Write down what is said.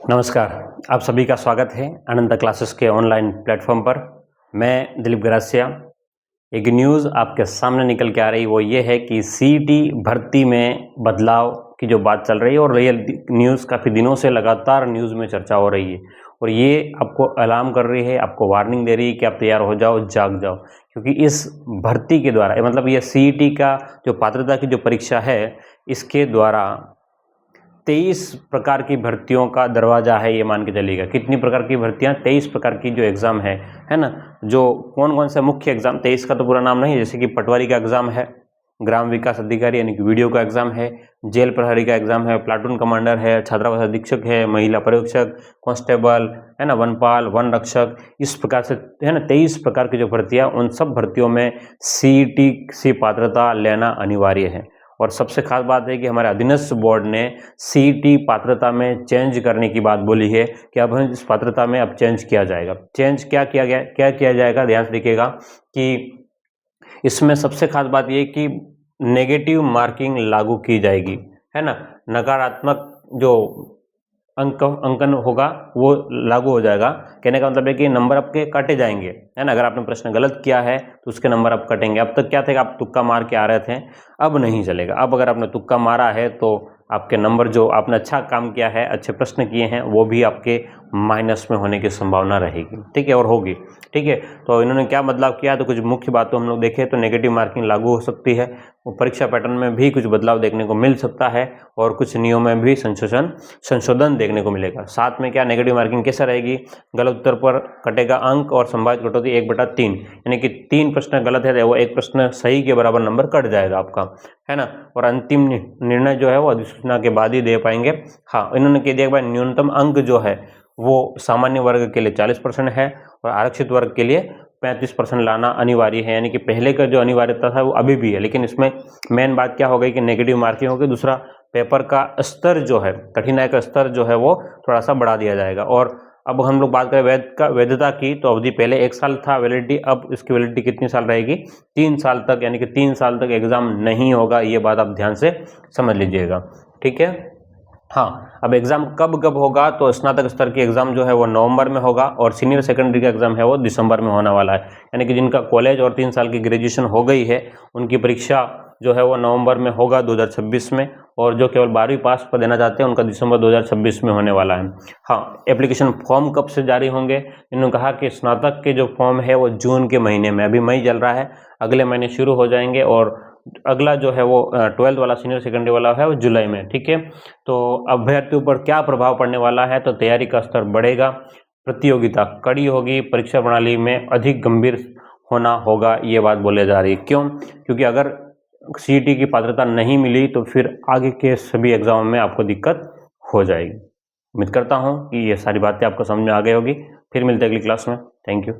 नमस्कार, आप सभी का स्वागत है अनंत क्लासेस के ऑनलाइन प्लेटफॉर्म पर। मैं दिलीप गरासिया। एक न्यूज़ आपके सामने निकल के आ रही वो ये है कि सीईटी भर्ती में बदलाव की जो बात चल रही है और ये न्यूज़ काफ़ी दिनों से लगातार न्यूज़ में चर्चा हो रही है और ये आपको अलार्म कर रही है, आपको वार्निंग दे रही है कि आप तैयार हो जाओ, जाग जाओ, क्योंकि इस भर्ती के द्वारा मतलब ये सीईटी का जो पात्रता की जो परीक्षा है इसके द्वारा 23 प्रकार की भर्तियों का दरवाज़ा है, ये मान के चलिएगा। कितनी प्रकार की भर्तियां? 23 प्रकार की जो एग्ज़ाम है ना। जो कौन कौन से मुख्य एग्ज़ाम, 23 का तो पूरा नाम नहीं, जैसे कि पटवारी का एग्ज़ाम है, ग्राम विकास अधिकारी यानी कि वीडियो का एग्ज़ाम है, जेल प्रहरी का एग्ज़ाम है, प्लाटून कमांडर है, छात्रावास अधीक्षक है, महिला पर्यवेक्षक, कांस्टेबल है ना, वनपाल, वन रक्षक, इस प्रकार से है ना 23 प्रकार की जो भर्तियाँ, उन सब भर्तियों में सीईटी से पात्रता लेना अनिवार्य है। और सबसे खास बात है कि हमारे अधीनस्थ बोर्ड ने सीईटी पात्रता में चेंज करने की बात बोली है कि अब इस पात्रता में अब चेंज किया जाएगा। चेंज क्या किया जाएगा, ध्यान से देखिएगा कि इसमें सबसे खास बात यह कि नेगेटिव मार्किंग लागू की जाएगी, है ना। नकारात्मक जो अंकन होगा वो लागू हो जाएगा। कहने का मतलब है कि नंबर आपके काटे जाएंगे, है ना। अगर आपने प्रश्न गलत किया है तो उसके नंबर आप कटेंगे। अब तक क्या थे, आप तुक्का मार के आ रहे थे, अब नहीं चलेगा। अब अगर आपने तुक्का मारा है तो आपके नंबर, जो आपने अच्छा काम किया है, अच्छे प्रश्न किए हैं, वो भी आपके माइनस में होने की संभावना रहेगी, ठीक है, और होगी, ठीक है। तो इन्होंने क्या बदलाव किया, तो कुछ मुख्य बातों हम लोग देखें तो नेगेटिव मार्किंग लागू हो सकती है, परीक्षा पैटर्न में भी कुछ बदलाव देखने को मिल सकता है और कुछ नियमों में भी संशोधन देखने को मिलेगा। साथ में क्या, नेगेटिव मार्किंग कैसा रहेगी, गलत उत्तर पर कटेगा अंक और संभावित कटौती 1/3, यानी कि 3 प्रश्न गलत है वो 1 प्रश्न सही के बराबर नंबर कट जाएगा आपका, है ना। और अंतिम निर्णय जो है वो अधिसूचना के बाद ही दे पाएंगे। हाँ, इन्होंने कह दिया कि भाई न्यूनतम अंक जो है वो सामान्य वर्ग के लिए 40% है और आरक्षित वर्ग के लिए 35% लाना अनिवार्य है। यानी कि पहले का जो अनिवार्यता था वो अभी भी है, लेकिन इसमें मेन बात क्या हो गई कि नेगेटिव मार्किंग होगी। दूसरा, पेपर का स्तर जो है, कठिनाई का स्तर जो है वो थोड़ा सा बढ़ा दिया जाएगा। और अब हम लोग बात करें वैधता की, तो अवधि पहले 1 साल था वैलिडिटी, अब इसकी वैलिडिटी कितनी साल रहेगी, 3 साल तक, यानी कि 3 साल तक एग्जाम नहीं होगा। ये बात आप ध्यान से समझ लीजिएगा, ठीक है। हाँ, अब एग्जाम कब कब होगा, तो स्नातक स्तर की एग्जाम जो है वो नवंबर में होगा और सीनियर सेकेंडरी का एग्जाम है वो दिसंबर में होने वाला है। यानी कि जिनका कॉलेज और 3 साल की ग्रेजुएशन हो गई है उनकी परीक्षा जो है वो नवंबर में होगा 2026 में, और जो केवल 12वीं पास पर देना चाहते हैं उनका दिसंबर 2026 में होने वाला है। हाँ, एप्लीकेशन फॉर्म कब से जारी होंगे, इन्होंने कहा कि स्नातक के जो फॉर्म है वो जून के महीने में, अभी मई चल रहा है, अगले महीने शुरू हो जाएंगे, और अगला जो है वो 12th वाला सीनियर सेकेंडरी वाला है वो जुलाई में, ठीक है। तो अभ्यर्थियों पर क्या प्रभाव पड़ने वाला है, तो तैयारी का स्तर बढ़ेगा, प्रतियोगिता कड़ी होगी, परीक्षा प्रणाली में अधिक गंभीर होना होगा, ये बात बोले जा रही है। क्यों? क्योंकि अगर सीईटी की पात्रता नहीं मिली तो फिर आगे के सभी एग्जामों में आपको दिक्कत हो जाएगी। उम्मीद करता हूँ कि ये सारी बातें आपको समझ में आ गई होगी। फिर मिलते हैं अगली क्लास में। Thank you.